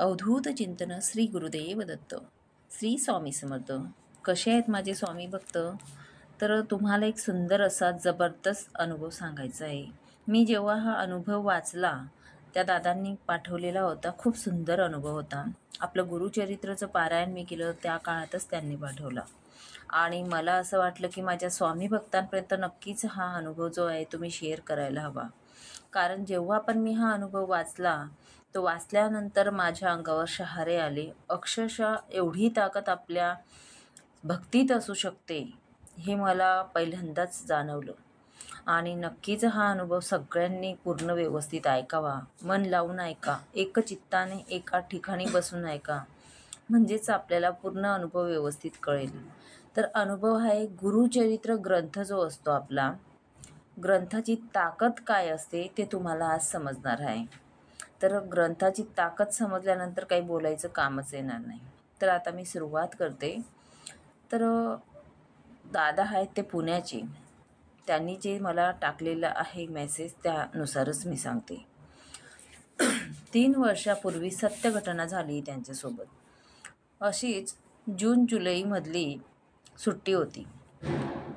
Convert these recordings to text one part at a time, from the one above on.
अवधूत चिंतन श्री गुरुदेव दत्त. श्री स्वामी समर्थ. कसे आहेत माझे स्वामी भक्त? तर तुम्हाला एक सुंदर असा जबरदस्त अनुभव सांगायचा आहे. मी जेव्हा हा अनुभव वाचला, त्या दादांनी पाठवलेला होता. खूप सुंदर अनुभव होता. आपलं गुरुचरित्राचं पारायण मी केलं त्या काळातच त्यांनी पाठवला आणि मला असं वाटलं की माझ्या स्वामी भक्तांपर्यंत नक्कीच हा अनुभव जो आहे तो मी शेअर करायला हवा. कारण जेव्हा पण मी हा अनुभव वाचला, तो वाचल्यानंतर माझ्या अंगावर शहारे आले. अक्षरशः एवढी ताकद आपल्या भक्तीत असू शकते हे मला पहिल्यांदाच जाणवलं. आणि नक्कीच हा अनुभव सगळ्यांनी पूर्ण व्यवस्थित ऐकावा. मन लावून ऐका, एकचित्ताने एका ठिकाणी बसून ऐका, म्हणजेच आपल्याला पूर्ण अनुभव व्यवस्थित कळेल. तर अनुभव हा एक गुरुचरित्र ग्रंथ जो असतो आपला, ग्रंथाची ताकद काय असते ते तुम्हाला आज समजणार आहे. तर ग्रंथाची ताकद समजल्यानंतर काही बोलायचं कामच येणार नाही. तर आता मी सुरुवात करते. तर दादा आहेत ते पुण्याचे. त्यांनी जे मला टाकलेलं आहे मेसेज त्यानुसारच मी सांगते. 3 वर्षापूर्वी सत्य घटना झाली त्यांच्यासोबत. अशीच जून-जुलैमधली सुट्टी होती.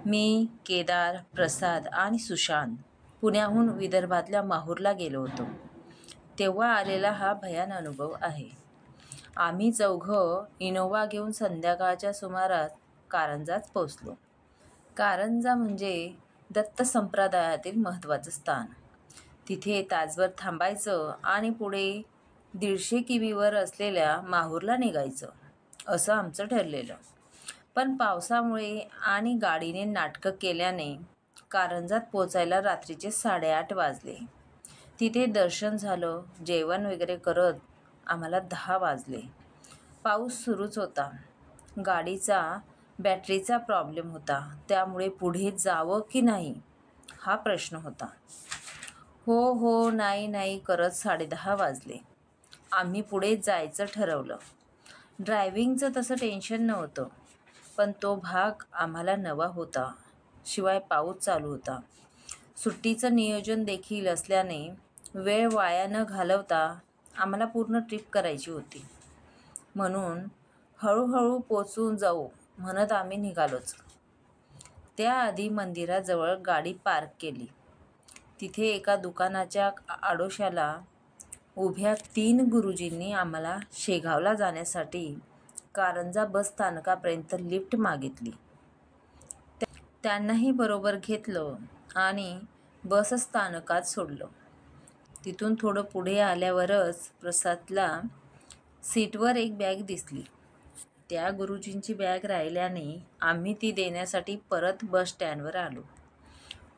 मी, केदार, प्रसाद आणि सुशांत पुण्याहून विदर्भातल्या माहूरला गेलो होतो. तेव्हा आलेला हा भयान अनुभव आहे. आम्ही चौघं इनोव्हा घेऊन संध्याकाळच्या सुमारास कारंजात पोचलो. कारंजा म्हणजे दत्त संप्रदायातील महत्त्वाचं स्थान. तिथे तासभर थांबायचं आणि पुढे 150 किमीवर असलेल्या माहूरला निघायचं असं आमचं ठरलेलं. पण पावसामुळे आणि गाडीने नाटकं केल्याने कारंजात पोचायला रात्रीचे 8:30 वाजले. तिथे दर्शन झालं. जेवण वगैरे करत आम्हाला 10 वाजले. पाऊस सुरूच होता. गाडीचा बॅटरीचा प्रॉब्लेम होता, त्यामुळे पुढे जावं की नाही हा प्रश्न होता. हो नाही करत 10:30 वाजले. आम्ही पुढे जायचं ठरवलं. ड्रायव्हिंगचं तसं टेन्शन नव्हतं, पण तो भाग आम्हाला नवा होता. शिवाय पाऊस चालू होता. सुट्टीचं नियोजन देखील असल्याने वेळ वाया न घालवता आम्हाला पूर्ण ट्रिप करायची होती. म्हणून हळूहळू पोचून जाऊ म्हणत आम्ही निघालोच. त्याआधी मंदिराजवळ गाडी पार्क केली. तिथे एका दुकानाच्या आडोशाला उभ्या 3 गुरुजींनी आम्हाला शेगावला जाण्यासाठी कारंजा बस स्थानकापर्यंत लिफ्ट मागितली. त्यांनाही बरोबर घेतलं आणि बस स्थानकात सोडलं. तिथून थोडं पुढे आल्यावरच प्रसादला सीटवर एक बॅग दिसली. त्या गुरुजींची बॅग राहिल्याने आम्ही ती देण्यासाठी परत बस स्टँडवर आलो.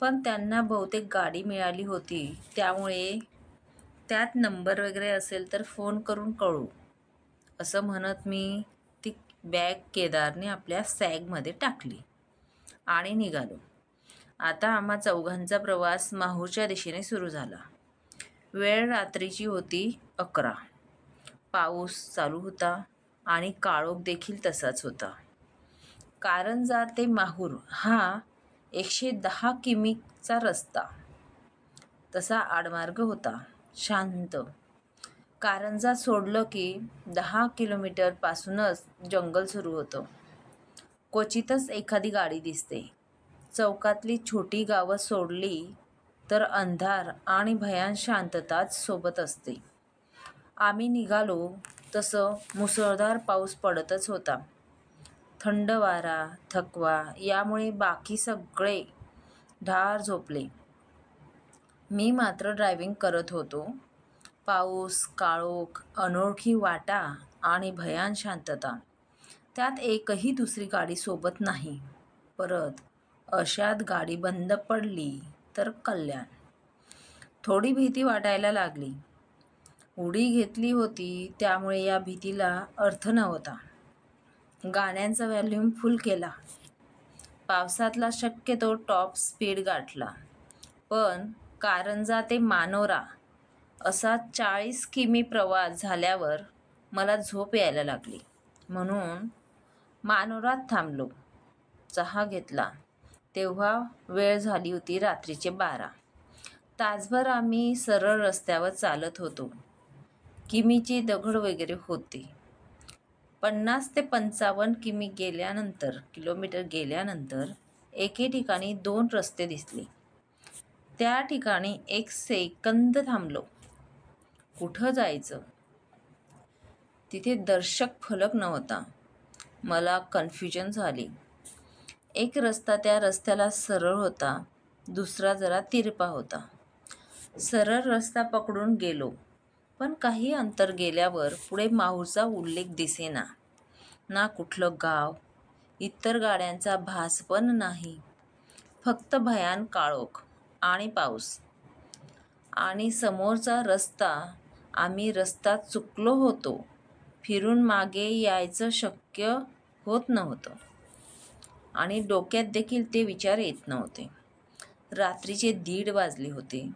पण त्यांना बहुतेक गाडी मिळाली होती, त्यामुळे त्यात नंबर वगैरे असेल तर फोन करून कळू असं म्हणत मी ती बॅग केदारने आपल्या सॅगमध्ये टाकली आणि निघालो. आता आम्हा चौघांचा प्रवास माहूरच्या दिशेने सुरू झाला. वेळ रात्रीची होती 11. पाऊस चालू होता आणि काळोख देखील तसाच होता. कारंजा ते माहूर हा 110 किमीचा रस्ता. तसा आडमार्ग होता. शांत. कारंजा सोडलं की 10 किलोमीटरपासूनच जंगल सुरू होतं. क्वचितच एखादी गाडी दिसते. चौकातली छोटी गावं सोडली तर अंधार आणि भयान शांतताच सोबत असते. आम्ही निघालो तसं मुसळधार पाऊस पडतच होता. थंड वारा, थकवा यामुळे बाकी सगळे ढार झोपले. मी मात्र ड्रायव्हिंग करत होतो. पाऊस, काळोख, अनोळखी वाटा आणि भयान शांतता. त्यात एकही दुसरी गाडी सोबत नाही. परत अशात गाडी बंद पडली तर कल्याण. थोडी भीती वाटायला लागली. उडी घेतली होती त्यामुळे या भीतीला अर्थ नव्हता. गाण्यांचा व्हॉल्यूम फुल केला. पावसातला शक्यतो टॉप स्पीड गाठला. पण कारंजा ते मानोरा असा 40 किमी प्रवास झाल्यावर मला झोप यायला लागली. म्हणून मानोरात थांबलो. चहा घेतला. तेव्हा वेळ झाली होती रात्रीचे 12. तासभर आम्ही सरळ रस्त्यावर चालत होतो. किमीचे दगड वगैरे होते. 50 ते 55 किलोमीटर गेल्यानंतर एके ठिकाणी 2 रस्ते दिसले. त्या ठिकाणी एक सेकंद थांबलो. कुठं जायचं? तिथे दर्शक फलक नव्हता. मला कन्फ्युजन झाली. एक रस्ता त्या रस्त्याला सरळ होता, दुसरा जरा तिरपा होता. सरळ रस्ता पकडून गेलो, पण काही अंतर गेल्यावर पुढे माहूरचा उल्लेख दिसेना. ना कुठलं गाव, इतर गाड्यांचा भास पण नाही. फक्त भयान काळोख आणि पाऊस. आणि समोरचा रस्ता. आम्ही रस्ता चुकलो होतो. फिरून मागे यायचं शक्य होत नव्हतं. आणि डोक्यात देखील ते विचार येत नव्हते. रात्रीचे 1:30 वाजले होते.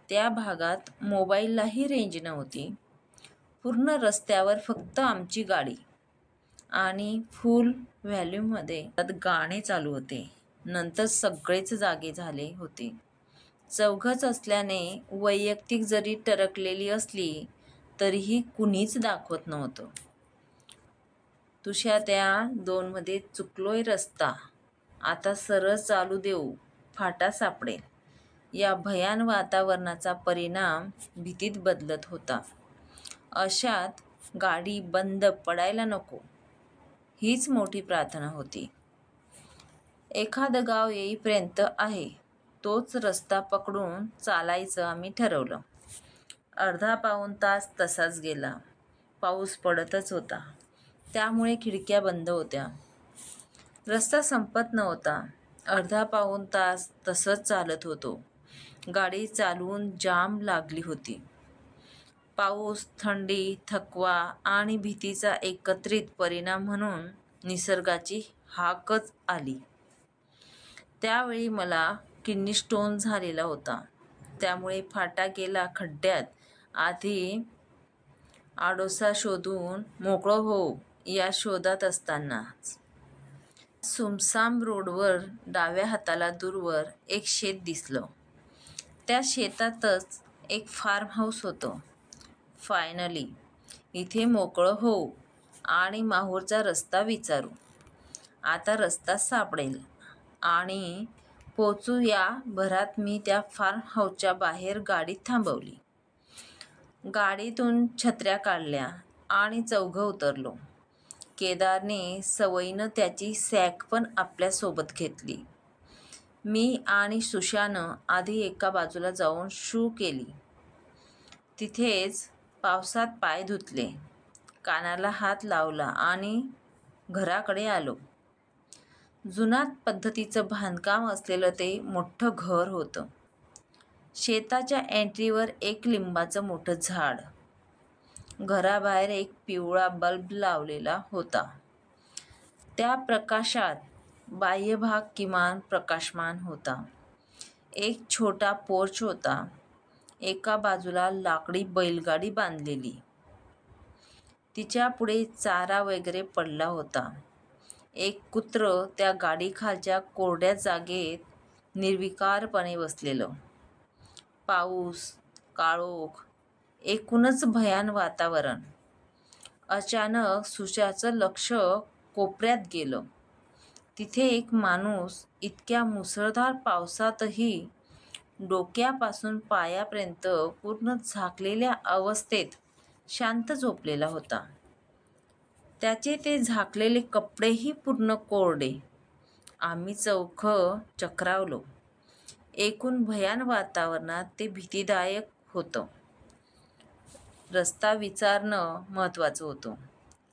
त्या भागात मोबाईललाही रेंज नव्हती. पूर्ण रस्त्यावर फक्त आमची गाडी आणि फुल व्हॉल्यूममध्ये गाणे चालू होते. नंतर सगळेच जागे झाले होते. चौघंच असल्याने वैयक्तिक जरी टरकलेली असली तरीही कुणीच दाखवत नव्हतं. तुझ्या त्या 2मध्ये चुकलोय रस्ता. आता सरळ चालू देऊ, फाटा सापडेल. या भयान वातावरणाचा परिणाम भीतीत बदलत होता. अशात गाडी बंद पडायला नको, हीच मोठी प्रार्थना होती. एखादं गाव येईपर्यंत आहे, तोच रस्ता पकडून चालायचं आम्ही ठरवलं. अर्धा पाऊण तास तसाच गेला. पाऊस पडतच होता, त्यामुळे खिडक्या बंद होत्या. रस्ता संपत नव्हता. अर्धा पाऊण तास तसंच चालत होतो. गाडी चालवून जाम लागली होती. पाऊस, थंडी, थकवा आणि भीतीचा एकत्रित परिणाम म्हणून निसर्गाची हाकच आली. त्यावेळी मला किडनी स्टोन झालेला होता. त्यामुळे फाटा गेला खड्ड्यात आधी आडोसा शोधून मोकळं होऊ या शोधात असतानाच सुमसाम रोडवर डाव्या हाताला दूरवर एक शेत दिसलं. त्या शेतातच एक फार्म हाऊस होतं. फायनली इथे मोकळं होऊ आणि माहूरचा रस्ता विचारू. आता रस्ता सापडेल आणि पोचू या भरात मी त्या फार्म हाऊसच्या बाहेर गाडी थांबवली. गाडीतून छत्र्या काढल्या आणि चौघं उतरलो. केदारने सवयीनं त्याची सॅक पण आपल्यासोबत घेतली. मी आणि सुशानं आधी एका बाजूला जाऊन शू केली. तिथेच पावसात पाय धुतले, कानाला हात लावला आणि घराकडे आलो. जुनाट पद्धतीचं बांधकाम असलेलं ते मोठं घर होतं. शेताच्या एंट्रीवर एक लिंबाचं मोठं झाड. घराबाहेर एक पिवळा बल्ब लावलेला होता. त्या प्रकाशात बाह्य भाग किमान प्रकाशमान होता. एक छोटा पोर्च होता. एका बाजूला लाकडी बैलगाडी बांधलेली. तिच्या पुढे चारा वगैरे पडला होता. एक कुत्रं त्या गाडीखालच्या कोरड्या जागेत निर्विकारपणे बसलेलं. पाऊस, काळोख, एकूणच भयान वातावरण. अचानक सुशाचं लक्ष कोपऱ्यात गेलं. तिथे एक माणूस इतक्या मुसळधार पावसातही डोक्यापासून पायापर्यंत पूर्ण झाकलेल्या अवस्थेत शांत झोपलेला होता. त्याचे ते झाकलेले कपडेही पूर्ण कोरडे. आम्ही चौघं चक्रावलो. एकूण भयान वातावरणात ते भीतीदायक होतं. रस्ता विचारणं महत्त्वाचं होतं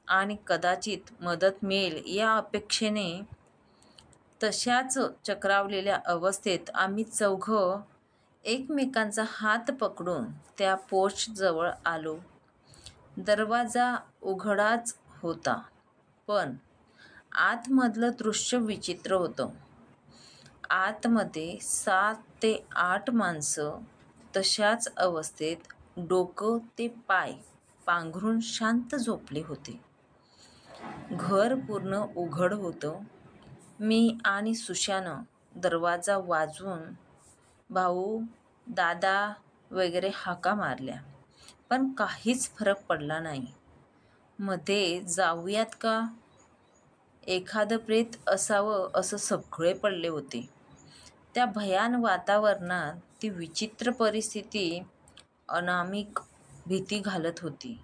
आणि कदाचित मदत मिळेल या अपेक्षेने. तशाच चक्रावलेल्या अवस्थेत आम्ही चौघं एकमेकांचा हात पकडून त्या पोर्चजवळ आलो. दरवाजा उघडाच होता, पण आतमधलं दृश्य विचित्र होतं. आतमध्ये 7 ते 8 माणसं तशाच अवस्थेत डोकं ते पाय पांघरून शांत झोपले होते. घर पूर्ण उघड होतं. मी आणि सुशानं दरवाजा वाजवून भाऊ, दादा वगैरे हाका मारल्या, पण काहीच फरक पडला नाही. मध्ये जाऊयात का, एखादं प्रेत असावं असं सगळे पडले होते. त्या भयान वातावरणात ती विचित्र परिस्थिती अनामिक भीती घालत होती.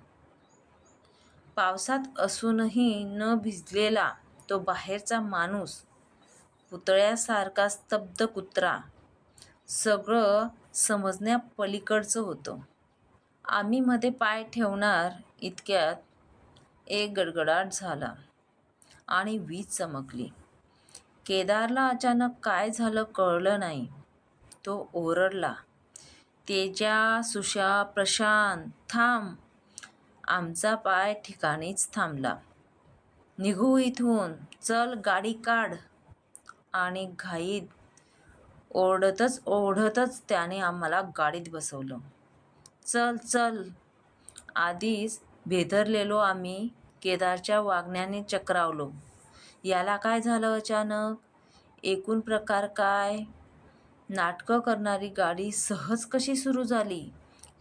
पावसात असूनही न भिजलेला तो बाहेरचा माणूस, पुतळ्यासारखा स्तब्ध कुत्रा, सगळं समजण्यापलीकडचं होतं. आम्ही मध्ये पाय ठेवणार इतक्यात एक गडगडाट झाला आणि वीज चमकली. केदारला अचानक काय झालं कळलं नाही. तो ओरडला, "तेजा, सुशा, प्रशांत, थांब!" आमचा पाय ठिकाणीच थांबला. "निघू इथून, चल गाडी काढ!" आणि घाईत ओढतच त्याने आम्हाला गाडीत बसवलं. "चल चल!" आधीच भेदरलेलो आम्ही केदारच्या वागण्याने चक्रावलो. याला काय झालं अचानक? एकूण प्रकार काय? नाटकं करणारी गाडी सहज कशी सुरू झाली?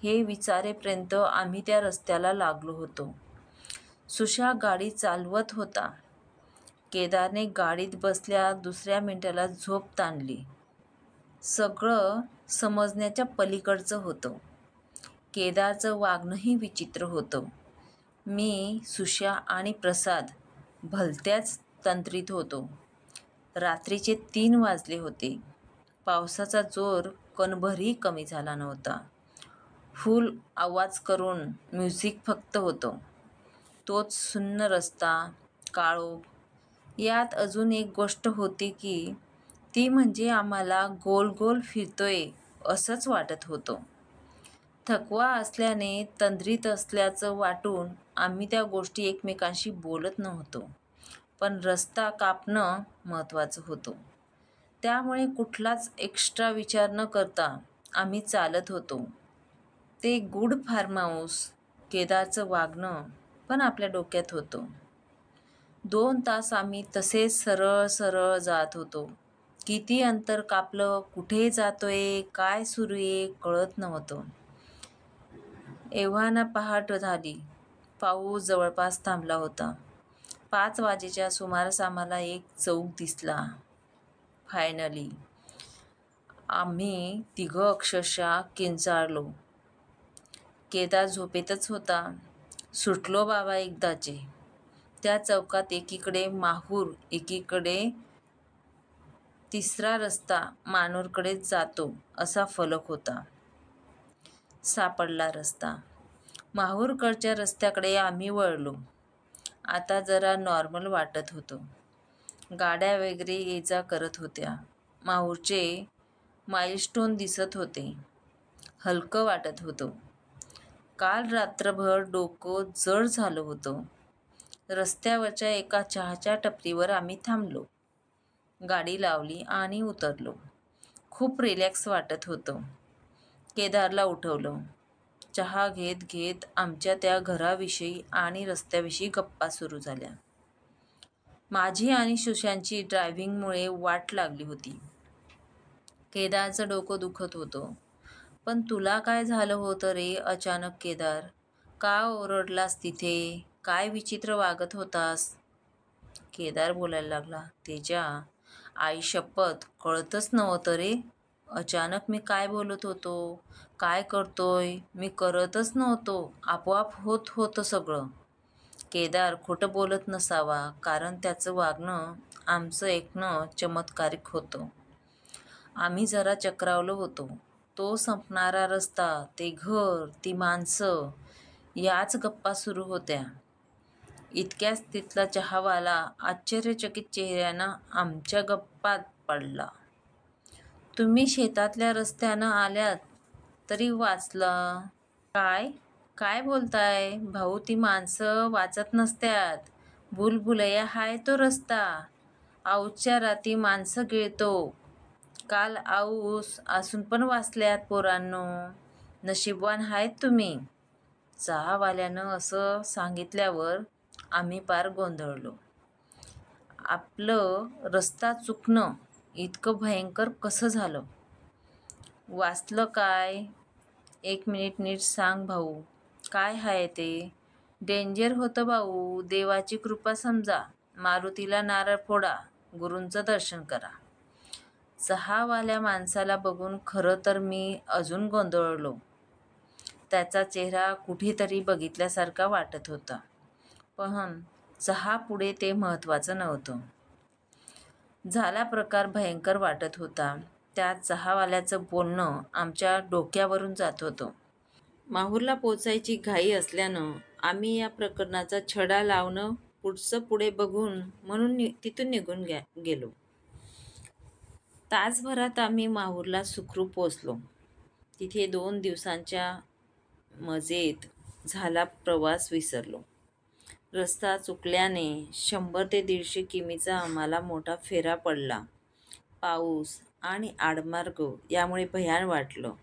हे विचारेपर्यंत आम्ही त्या रस्त्याला लागलो होतो. सुशा गाडी चालवत होता. केदारने गाडीत बसल्या दुसऱ्या मिनिटाला झोप ताणली. सगळं समजण्याच्या पलीकडचं होतं. केदारचं वागणंही विचित्र होतं. मी, सुशा आणि प्रसाद भलत्याच तंत्रीत होतो. रात्रीचे 3 वाजले होते. पावसाचा जोर कणभरही कमी झाला नव्हता. फुल आवाज करून म्युझिक फक्त होतं. तोच सुन्न रस्ता, काळोख. यात अजून एक गोष्ट होती की ती म्हणजे आम्हाला गोल गोल फिरतोय असंच वाटत होतं. थकवा असल्याने तंद्रीत असल्याचं वाटून आम्ही त्या गोष्टी एकमेकांशी बोलत नव्हतो. पण रस्ता कापणं महत्त्वाचं होतं. त्यामुळे कुठलाच एक्स्ट्रा विचार न करता आम्ही चालत होतो. ते गुड फार्म हाऊस, केदारचं वागणं पण आपल्या डोक्यात होतं. 2 तास आम्ही तसेच सरळ सरळ जात होतो. किती अंतर कापलं, कुठे जातोय, काय सुरू आहे कळत नव्हतं. एव्हाना पहाट झाली. पाऊस जवळपास थांबला होता. 5 वाजेच्या सुमारास आम्हाला एक चौक दिसला. फायनली आम्ही तिघं अक्षरशः किंचाळलो. केदार झोपेतच होता. सुटलो बाबा एकदाचे. त्या चौकात एकीकडे माहूर, एकीकडे तिसरा रस्ता मानूरकडे जातो असा फलक होता. सापडला रस्ता. माहूरकडच्या रस्त्याकडे आम्ही वळलो. आता जरा नॉर्मल वाटत होतं. गाड्या वगैरे ये-जा करत होत्या. माहूरचे माइलस्टोन दिसत होते. हलकं वाटत होतं. काल रात्रभर डोकं जड झालं होतं. रस्त्यावरच्या एका चहाच्या टपरीवर आम्ही थांबलो. गाडी लावली आणि उतरलो. खूप रिलॅक्स वाटत होतं. केदारला उठवलं. चहा घेत घेत आमच्या त्या घराविषयी आणि रस्त्याविषयी गप्पा सुरू झाल्या. माझी आणि सुशांतची ड्रायव्हिंगमुळे वाट लागली होती. केदारचं डोकं दुखत होतं. "पण तुला काय झालं होतं रे अचानक केदार? का ओरडलास तिथे? काय विचित्र वागत होतास?" केदार बोलायला लागला. "तेजा, आईशपथ कळतच नव्हतं रे. अचानक मी काय बोलत होतो, काय करतोय मी करतच नव्हतो. आपोआप होत होतं सगळं." केदार खोटं बोलत नसावा, कारण त्याचं वागणं, आमचं ऐकणं चमत्कारिक होतं. आम्ही जरा चक्रावलो होतो. तो संपणारा रस्ता, ते घर, ती माणसं, याच गप्पा सुरू होत्या. इतक्याच तिथला चहावाला आश्चर्यचकित चेहऱ्यानं आमच्या गप्पात पडला. "तुम्ही शेतातल्या रस्त्यानं आल्यात तरी वाचला?" "काय? काय बोलताय भाऊ, ती माणसं वाचत नसत्यात. भूलभुलैया हाय तो रस्ता. आऊसच्या राती माणसं गिळतो. काल आऊस असून पण वाचल्यात पोरांनो. नशीबवान हायत तुम्ही." चहावाल्यानं असं सांगितल्यावर आम्ही पार गोंधळलो. आपलं रस्ता चुकणं इतकं भयंकर कसं झालं? "वाचलं काय? 1 मिनिट नीट सांग भाऊ." काय हाय ते? डेंजर होतं भाऊ. देवाची कृपा समजा. मारुतीला नारळ फोडा. गुरूंचं दर्शन करा. चहावाल्या माणसाला बघून खरं तर मी अजून गोंधळलो. त्याचा चेहरा कुठेतरी बघितल्यासारखा वाटत होता. पण चहा पुढे ते महत्त्वाचं नव्हतं. झाला प्रकार भयंकर वाटत होता. त्या चहावाल्याचं बोलणं आमच्या डोक्यावरून जात होतं. माहूरला पोचायची घाई असल्यानं आम्ही या प्रकरणाचा छडा लावणं पुढचं पुढे बघून म्हणून तिथून निघून गेलो. तासभरात आम्ही माहूरला सुखरूप पोचलो. तिथे 2 दिवसांच्या मजेत झाला प्रवास विसरलो. रस्ता चुकल्याने 100 ते 150 किमीचा आम्हाला मोठा फेरा पडला. पाऊस आणि आडमार्ग यामुळे भयान वाटलं.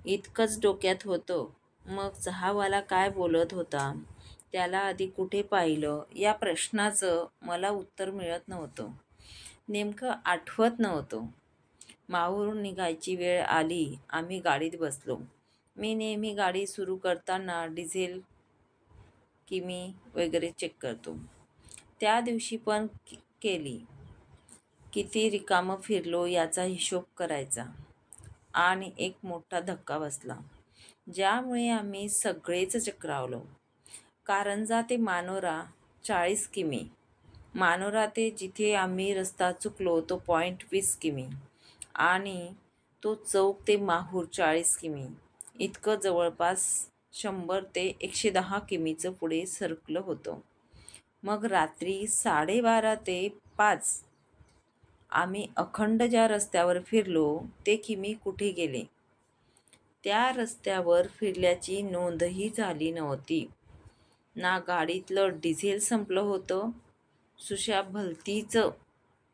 इतकंच डोक्यात होतं. मग चहावाला काय बोलत होता, त्याला आधी कुठे पाहिलं या प्रश्नाचं मला उत्तर मिळत नव्हतं. नेमकं आठवत नव्हतं. माहूरहून निघायची वेळ आली. आम्ही गाडीत बसलो. मी नेहमी गाडी सुरू करताना डिझेल, किमी वगैरे चेक करतो. त्या दिवशी पण केली. किती रिकामं फिरलो याचा हिशोब करायचा. आणि एक मोठा धक्का बसला, ज्यामुळे आम्ही सगळेच चक्रावलो. कारंजा ते मानोरा 40 किमी. मानोरा ते जिथे आम्ही रस्ता चुकलो तो पॉईंट 20 किमी. आणि तो चौक ते माहूर 40 किमी. इतकं जवळपास 100 ते 110 किमीचं पुढे सरकलं होतं. मग रात्री 12:30 ते 5 आम्ही अखंड ज्या रस्त्यावर फिरलो ते किमी कुठे गेले? त्या रस्त्यावर फिरल्याची नोंदही झाली नव्हती. ना गाडीतलं डिझेल संपलं होतं. सुशा भलतीच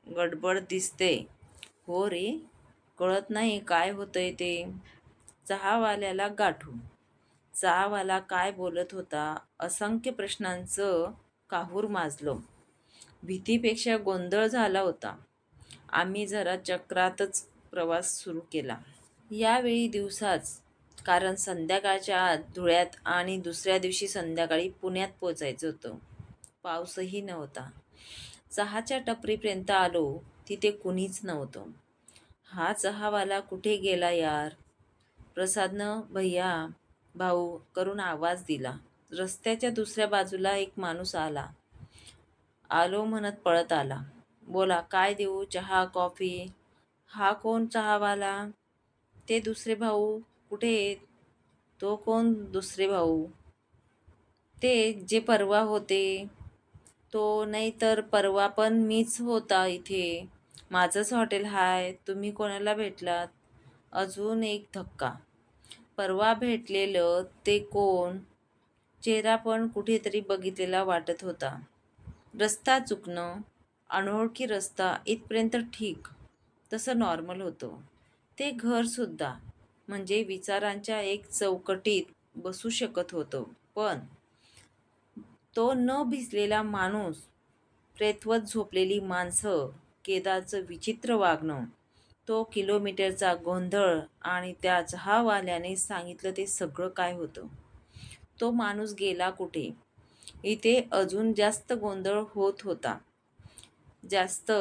गडबड दिसते. हो रे, कळत नाही काय होतंय ते. चहावाल्याला गाठू. चहावाला काय बोलत होता? असंख्य प्रश्नांचं काहूर माजलं. भीतीपेक्षा गोंधळ झाला होता. आम्ही जरा चक्रातच प्रवास सुरू केला. यावेळी दिवसाच, कारण संध्याकाळच्या आत धुळ्यात आणि दुसऱ्या दिवशी संध्याकाळी पुण्यात पोचायचं होतं. पाऊसही नव्हता. चहाच्या टपरीपर्यंत आलो. तिथे कुणीच नव्हतं. हा चहावाला कुठे गेला यार? प्रसादनं भैया, भाऊ करून आवाज दिला. रस्त्याच्या दुसऱ्या बाजूला एक माणूस आला. आलो म्हणत पळत आला. बोला, काय देऊ? चहा, कॉफी? हा कोण चहावाला? ते दुसरे भाऊ कुठे आहेत? तो कोण दुसरे भाऊ? ते जे परवा होते तो. नाही तर परवा पण मीच होता इथे. माझंच हॉटेल हाय. तुम्ही कोणाला भेटलात? अजून एक धक्का. परवा भेटलेलं ते कोण? चेहरा पण कुठेतरी बघितलेला वाटत होता. रस्ता चुकणं, अनोळखी रस्ता इथपर्यंत ठीक. तसं नॉर्मल होतं. ते घरसुद्धा, म्हणजे विचारांच्या एक चौकटीत बसू शकत होतं. पण तो न भिजलेला माणूस, प्रेतवत झोपलेली माणसं, केदारचं विचित्र वागणं, तो किलोमीटरचा गोंधळ आणि त्या चहावाल्याने सांगितलं ते सगळं काय होतं? तो माणूस गेला कुठे? इथे अजून जास्त गोंधळ होत होता. जास्त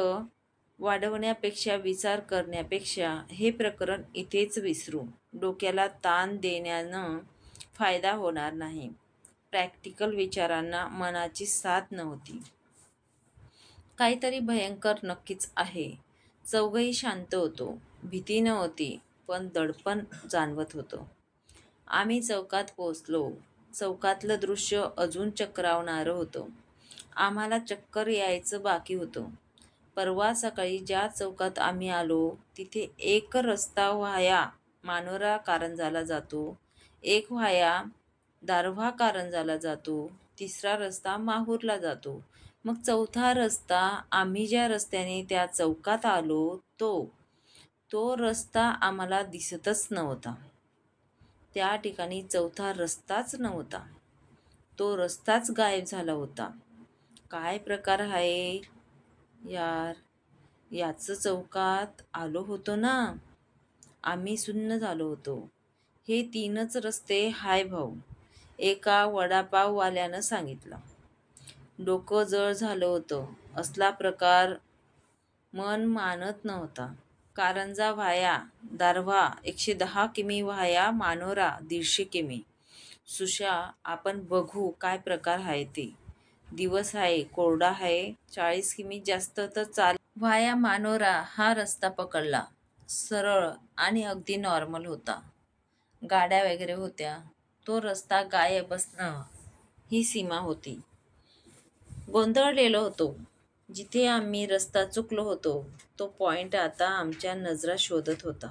वाढवण्यापेक्षा, विचार करण्यापेक्षा हे प्रकरण इथेच विसरू. डोक्याला ताण देण्यानं फायदा होणार नाही. प्रॅक्टिकल विचारांना मनाची साथ नव्हती. काहीतरी भयंकर नक्कीच आहे. चौघही शांत होतो. भीती नव्हती, पण दडपण जाणवत होतं. आम्ही चौकात पोचलो. चौकातलं दृश्य अजून चक्रावणारं होतं. आम्हाला चक्कर यायचं बाकी होतं. परवा सकाळी ज्या चौकात आम्ही आलो तिथे एक रस्ता व्हाया मानोरा कारंजाला जातो, एक व्हाया दारव्हा कारंजाला जातो, तिसरा रस्ता माहूरला जातो. मग चौथा रस्ता, आम्ही ज्या रस्त्याने त्या चौकात आलो तो रस्ता आम्हाला दिसतच नव्हता. त्या ठिकाणी चौथा रस्ताच नव्हता. तो रस्ताच गायब झाला होता. काय प्रकार आहे यार? याच चौकात आलो होतो ना? आम्ही सुन्न झालो होतो. हे 3च रस्ते हाय भाऊ. एका वडापाववाल्यानं सांगितलं. डोकं जड झालं होतं. असला प्रकार मन मानत नव्हता. कारंजा व्हाया दारव्हा 110 किमी, व्हाया मानोरा 150 किमी. सुशा, आपण बघू काय प्रकार आहे ते. दिवस आहे, कोरडा आहे, 40 किमी जास्त तर चाल. व्हाया मानोरा हा रस्ता पकडला. सरळ आणि अगदी नॉर्मल होता. गाड्या वगैरे होत्या. तो रस्ता गायब असणं ही सीमा होती. गोंधळलेलो होतो. जिथे आम्ही रस्ता चुकलो होतो तो पॉइंट आता आमच्या नजरा शोधत होता.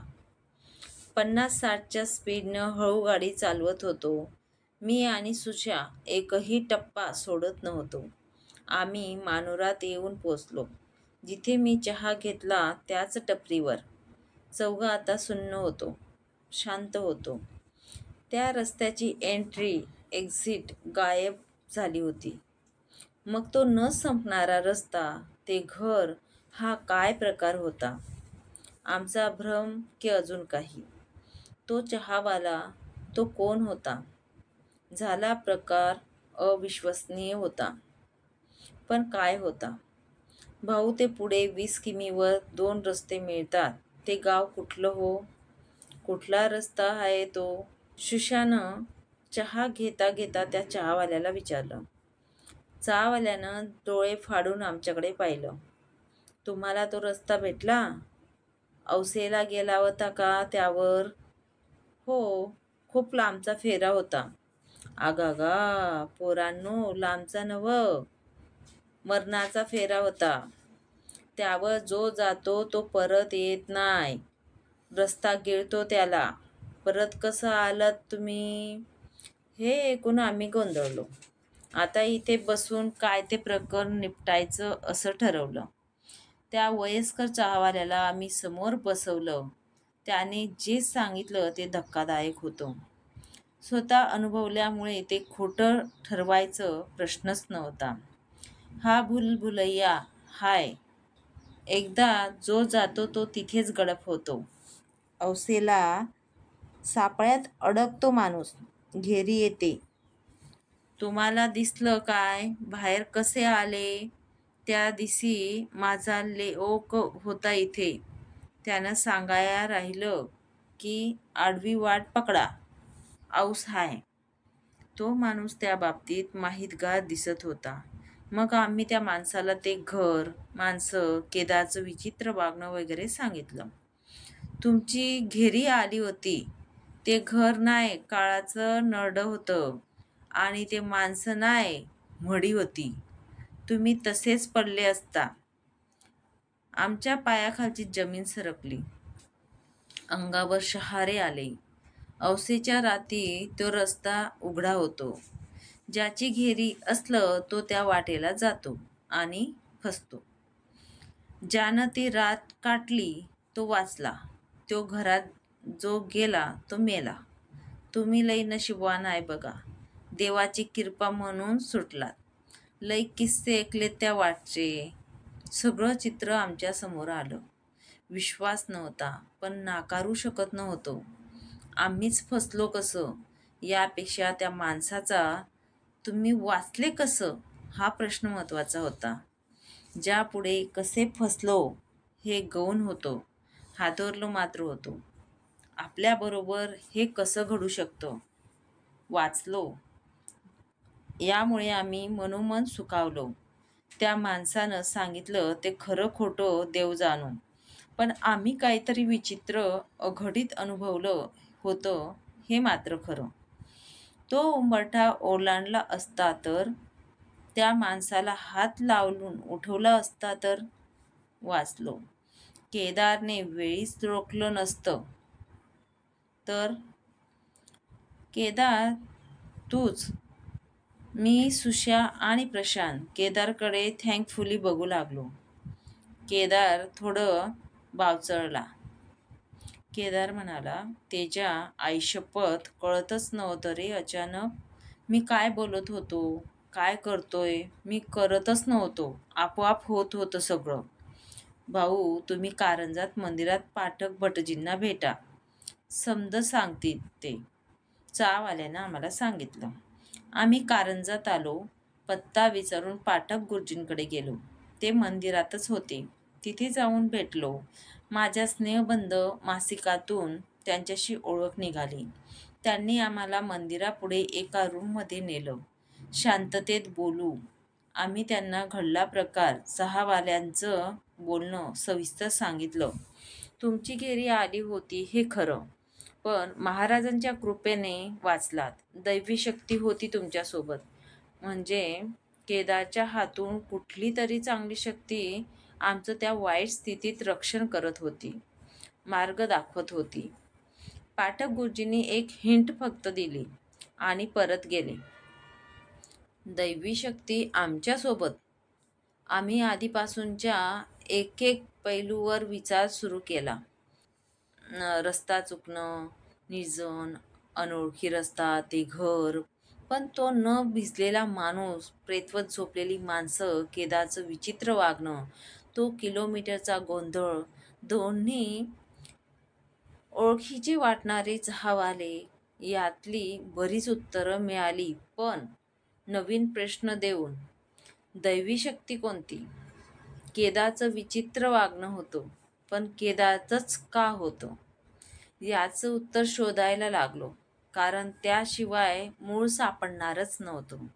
50-60च्या स्पीडनं हळू गाडी चालवत होतो. मी आणि सुशा एकही टप्पा सोडत नव्हतो. आम्ही मानोरात येऊन पोचलो. जिथे मी चहा घेतला त्याच टपरीवर. चौघं आता सुन्न होतो, शांत होतो. त्या रस्त्याची एंट्री एक्झिट गायब झाली होती. मग तो न संपणारा रस्ता, ते घर, हा काय प्रकार होता? आमचा भ्रम की अजून काही? तो चहावाला, तो कोण होता? झाला प्रकार अविश्वसनीय होता. पण काय होता? भाऊ, ते पुढे 20 किमीवर 2 रस्ते मिळतात. ते गाव कुठलं हो? कुठला रस्ता आहे तो? सुशानं चहा घेता घेता त्या चहावाल्याला विचारलं. चहावाल्यानं डोळे फाडून आमच्याकडे पाहिलं. तुम्हाला तो रस्ता भेटला? औसेला गेला होता का त्यावर? हो, खूप लांबचा फेरा होता. आगागा पोरांनो, लांबचा नव्ह, मरणाचा फेरा होता. त्यावर जो जातो तो परत येत नाही. रस्ता गिळतो त्याला. परत कसं आलात तुम्ही? हे ऐकून आम्ही गोंधळलो. आता इथे बसून काय ते प्रकरण निपटायचं असं ठरवलं. त्या वयस्कर चहावाल्याला आम्ही समोर बसवलं. त्याने जे सांगितलं ते धक्कादायक होतं. स्वतः अनुभवल्यामुळे ते खोटं ठरवायचं प्रश्नच नव्हता. हा भूलभुलैया हाय. एकदा जो जातो तो तिथेच गडप होतो. औसेला सापळ्यात अडकतो माणूस, घेरी येते. तुम्हाला दिसलं काय? बाहेर कसे आले? त्या दिवशी माझा लेओक होता इथे. त्यानं सांगाया राहिलं की आडवी वाट पकडा, औस हाय. तो माणूस त्या बाबतीत माहितगार दिसत होता. मग आम्ही त्या माणसाला ते घर, माणसं, केदारचं विचित्र वागणं वगैरे सांगितलं. तुमची घेरी आली होती. ते घर नाही, काळाचं नरडं होतं. आणि ते माणसं नाही, म्हडी होती. तुम्ही तसेच पडले असता. आमच्या पायाखालची जमीन सरकली. अंगावर शहारे आले. औसेच्या रात्री तो रस्ता उघडा होतो. ज्याची घेरी असलं तो त्या वाटेला जातो आणि फसतो. ज्यानं ती रात काटली तो वाचला. तो घरात जो गेला तो मेला. तुम्ही लई नशीबवान आहे बघा. देवाची कृपा म्हणून सुटलात. लई किस्से ऐकलेत त्या वाटचे. सगळं चित्र आमच्या समोर आलं. विश्वास नव्हता, पण नाकारू शकत नव्हतो. आम्हीच फसलो कसं, यापेक्षा त्या माणसाचा तुम्ही वाचले कसं, हा प्रश्न महत्त्वाचा होता. ज्यापुढे कसे फसलो हे गौण होतो. हादरलो मात्र होतो. आपल्याबरोबर हे कसं घडू शकतं? वाचलो. यामुळे आम्ही मनोमन सुखावलो. त्या माणसानं सांगितलं ते खरं खोटं देव जाणो, पण आम्ही काहीतरी विचित्र अघटित अनुभवलं होतं हे मात्र खरं. तो उंबरठा ओलांडला असता तर, त्या माणसाला हात लावून उठवला असता तर, वाचलो. केदारने वेळीच रोखलं नसतं तर. केदार, तूच. मी, सुशा आणि प्रशांत केदारकडे थँकफुली बघू लागलो. केदार थोडं बावचळला. केदार म्हणाला, तेजा, आईशपथ कळतच नव्हतं रे अचानक. मी काय बोलत होतो, काय करतोय, मी करतच नव्हतो. आपोआप होत होतं सगळं. भाऊ, तुम्ही कारंजात मंदिरात पाठक भटजींना भेटा. समज सांगतील ते. चहावाल्यानं आम्हाला सांगितलं. आम्ही कारंजात आलो. पत्ता विचारून पाठक गुरुजींकडे गेलो. ते मंदिरातच होते. तिथे जाऊन भेटलो. माझ्या स्नेहबंध मासिकातून त्यांच्याशी ओळख निघाली. त्यांनी आम्हाला मंदिरापुढे एका रूममध्ये नेलं. शांततेत बोलू. आम्ही त्यांना घडला प्रकार, चहावाल्यांचं बोलणं सविस्तर सांगितलं. तुमची घेरी आली होती हे खरं, पण महाराजांच्या कृपेने वाचलात. दैवी शक्ती होती तुमच्यासोबत. म्हणजे केदारच्या हातून कुठली तरी चांगली शक्ती आमचं त्या वाईट स्थितीत रक्षण करत होती, मार्ग दाखवत होती. पाठक गुरुजींनी एक हिंट फक्त दिली आणि परत गेले. दैवी शक्ती आमच्यासोबत. आम्ही आधीपासूनच्या एक पैलूवर विचार सुरू केला. रस्ता चुकणं, निर्जन, अनोळखी रस्ता, ते घर, पण तो न भिजलेला माणूस, प्रेतवत झोपलेली माणसं, केदारचं विचित्र वागणं, तो किलोमीटरचा गोंधळ, दोन्ही ओळखीचे वाटणारे चहावाले, यातली बरीच उत्तरं मिळाली, पण नवीन प्रश्न देऊन. दैवी शक्ती कोणती? केदारचं विचित्र वागणं होतं, पण केदारचंच का होतं? याचं उत्तर शोधायला लागलो, कारण त्याशिवाय मूळ सापडणारच नव्हतं.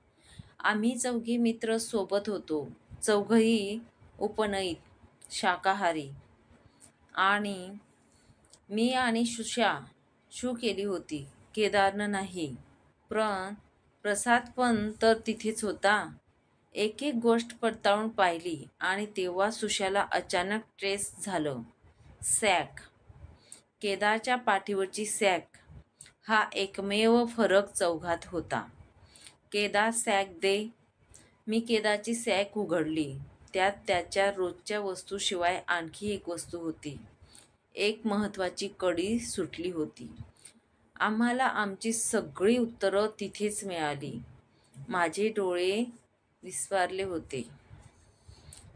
आम्ही चौघी मित्र सोबत होतो. चौघही उपनयित, शाकाहारी. आणि मी आणि शू केली होती. केदारनं नाही. प्रसाद पण तर तिथेच होता. एक गोष्ट पडताळून पाहिली आणि तेव्हा सुशाला अचानक ट्रेस झालं. सॅक. केदारच्या पाठीवरची सॅक. हा एकमेव फरक चौघात होता. केदार सॅक दे. मी केदारची सॅक उघडली. त्यात त्याच्या रोजच्या वस्तूशिवाय आणखी एक वस्तू होती. एक महत्त्वाची कडी सुटली होती. आम्हाला आमची सगळी उत्तरं तिथेच मिळाली. माझे डोळे विस्फारले होते.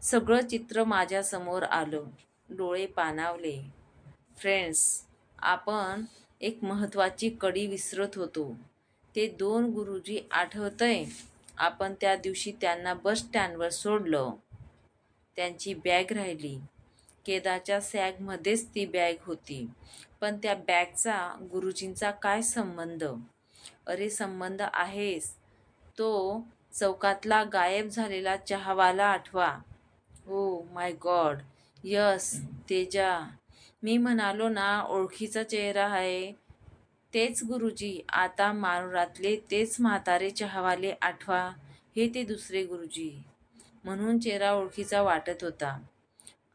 सगळं चित्र माझ्यासमोर आलं. डोळे पाणावले. फ्रेंड्स, आपण एक महत्त्वाची कडी विसरत होतो. ते 2 गुरुजी आठवतंय? आपण त्या दिवशी त्यांना बस स्टँडवर सोडलं. त्यांची बॅग राहिली. केदारच्या सॅगमध्येच ती बॅग होती. पण त्या बॅगचा गुरुजींचा काय संबंध? अरे संबंध आहेच. तो चौकातला गायब झालेला चहावाला आठवा. ओ माय गॉड, यस, तेजा. मी म्हणालो ना, ओळखीचा चेहरा आहे. तेच गुरुजी. आता मारुरातले तेच म्हातारे चहावाले आठवा. हे ते दुसरे गुरुजी. म्हणून चेहरा ओळखीचा वाटत होता.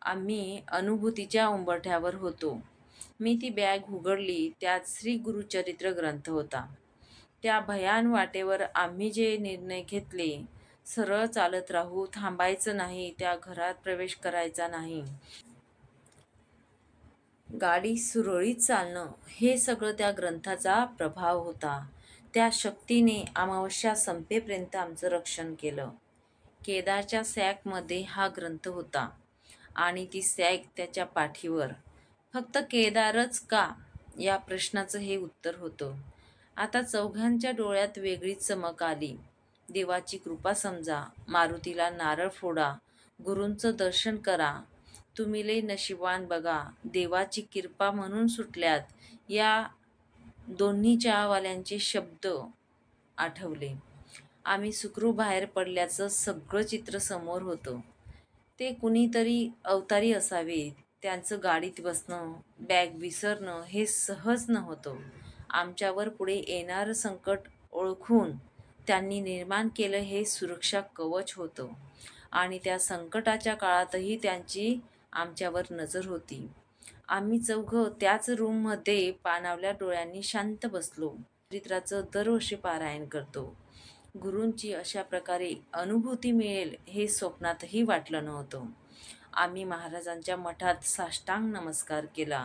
आम्ही अनुभूतीच्या उंबरठ्यावर होतो. मी ती बॅग उघडली. त्यात श्री गुरुचरित्र ग्रंथ होता. त्या भयान वाटेवर आम्ही जे निर्णय घेतले, सरळ चालत राहू, थांबायचं नाही, त्या घरात प्रवेश करायचा नाही, गाडी सुरळीत चालणं, हे सगळं त्या ग्रंथाचा प्रभाव होता. त्या शक्तीने अमावस्या संपेपर्यंत आमचं रक्षण केलं. केदारच्या सॅकमध्ये हा ग्रंथ होता आणि ती सॅक त्याच्या पाठीवर. फक्त केदारच का, या प्रश्नाचं हे उत्तर होतं. आता चौघांच्या डोळ्यात वेगळीच चमक आली. देवाची कृपा समजा, मारुतीला नारळ फोडा, गुरूंचं दर्शन करा, तुम्ही लई नशिबान बघा, देवाची कृपा म्हणून सुटल्यात, या दोन्ही चहावाल्यांचे शब्द आठवले. आम्ही सुखरूप बाहेर पडल्याचं सगळं चित्र समोर होतं. ते कुणीतरी अवतारी असावेत. त्यांचं गाडीत बसणं, बॅग विसरणं हे सहज नव्हतं. आमच्यावर पुढे येणारं संकट ओळखून त्यांनी निर्माण केलं हे सुरक्षा कवच होतं आणि त्या संकटाच्या काळातही त्यांची आमच्यावर नजर होती. आम्ही चौघं त्याच रूममध्ये पाणावल्या डोळ्यांनी शांत बसलो. चरित्राचं दरवर्षी पारायण करतो. गुरूंची अशा प्रकारे अनुभूती मिळेल हे स्वप्नातही वाटलं नव्हतं. आम्ही महाराजांच्या मठात साष्टांग नमस्कार केला.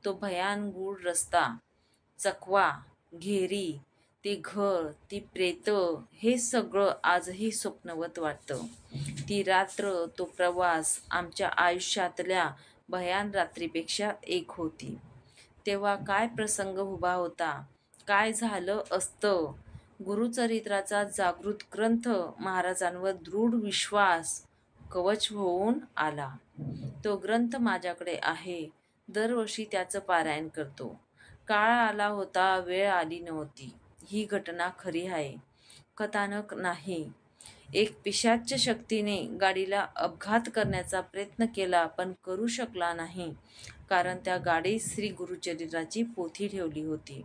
तो भयान गूढ रस्ता, चकवा, घेरी, ते घर, ती प्रेतं, हे सगळं आजही स्वप्नवत वाटतं. ती रात्र, तो प्रवास आमच्या आयुष्यातल्या भयान रात्रीपेक्षा एक होती. तेव्हा काय प्रसंग उभा होता, काय झालं असतं, गुरुचरित्राचा जागृत ग्रंथ महाराजांवर दृढ विश्वास कवच होऊन आला. तो ग्रंथ माझ्याकडे आहे. दरवर्षी त्याचं पारायण करतो. काळ आला होता, वेळ आली नव्हती. ही घटना खरी आहे, कथानक नाही. एक पिशाच्य शक्तीने गाडीला अपघात करण्याचा प्रयत्न केला, पण करू शकला नाही, कारण त्या गाडीत श्री गुरुचरित्राची पोथी ठेवली होती.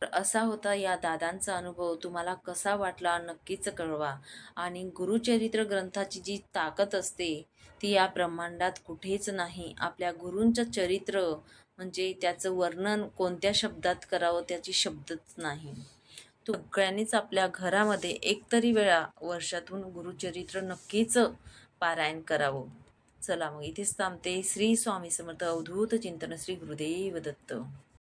तर असा होता या दादांचा अनुभव. तुम्हाला कसा वाटला नक्कीच कळवा. आणि गुरुचरित्र ग्रंथाची जी ताकद असते ती या ब्रह्मांडात कुठेच नाही. आपल्या गुरूंचं चरित्र म्हणजे त्याचं वर्णन कोणत्या शब्दात करावं त्याची शब्दच नाही. सगळ्यांनीच आपल्या घरामध्ये एकतरी वेळा वर्षातून गुरुचरित्र नक्कीच पारायण करावं. चला मग इथेच थांबते. श्री स्वामी समर्थ. अवधूत चिंतन. श्री गुरुदेव दत्त.